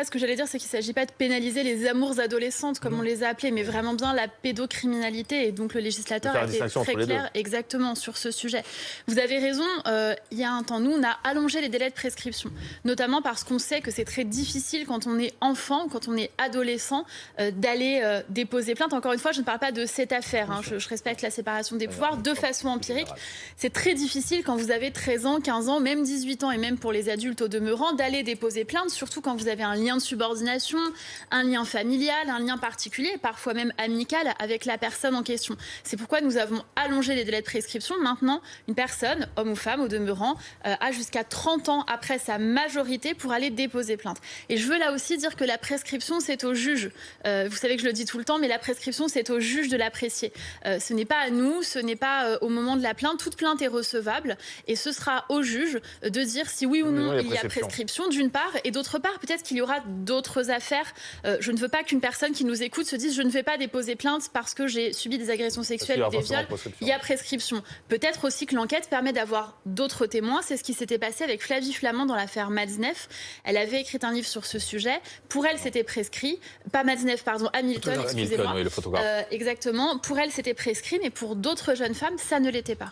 Ce que j'allais dire, c'est qu'il ne s'agit pas de pénaliser les amours adolescentes, comme on les a appelées, mais vraiment bien la pédocriminalité. Et donc le législateur a été très clair exactement sur ce sujet. Vous avez raison, il y a un temps, nous, on a allongé les délais de prescription, notamment parce qu'on sait que c'est très difficile quand on est enfant, quand on est adolescent, d'aller déposer plainte. Encore une fois, je ne parle pas de cette affaire, hein, je respecte la séparation des pouvoirs de façon empirique. C'est très difficile quand vous avez 13 ans, 15 ans, même 18 ans, et même pour les adultes au demeurant, d'aller déposer plainte, surtout quand vous avez un lien de subordination, un lien familial, un lien particulier, parfois même amical avec la personne en question. C'est pourquoi nous avons allongé les délais de prescription. Maintenant, une personne, homme ou femme au demeurant, a jusqu'à 30 ans après sa majorité pour aller déposer plainte. Et je veux là aussi dire que la prescription, c'est au juge. Vous savez que je le dis tout le temps, mais la prescription, c'est au juge de l'apprécier. Ce n'est pas à nous, ce n'est pas au moment de la plainte. Toute plainte est recevable et ce sera au juge de dire si oui ou non il y a prescription, d'une part, et d'autre part, peut-être qu'il y aura d'autres affaires. Je ne veux pas qu'une personne qui nous écoute se dise je ne vais pas déposer plainte parce que j'ai subi des agressions sexuelles ou des viols. Il y a prescription. Peut-être aussi que l'enquête permet d'avoir d'autres témoins. C'est ce qui s'était passé avec Flavie Flament dans l'affaire Matzneff. Elle avait écrit un livre sur ce sujet. Pour elle, c'était prescrit. Pas Matzneff, pardon, Hamilton, excusez-moi. Oui, le photographe. Exactement. Pour elle, c'était prescrit, mais pour d'autres jeunes femmes, ça ne l'était pas.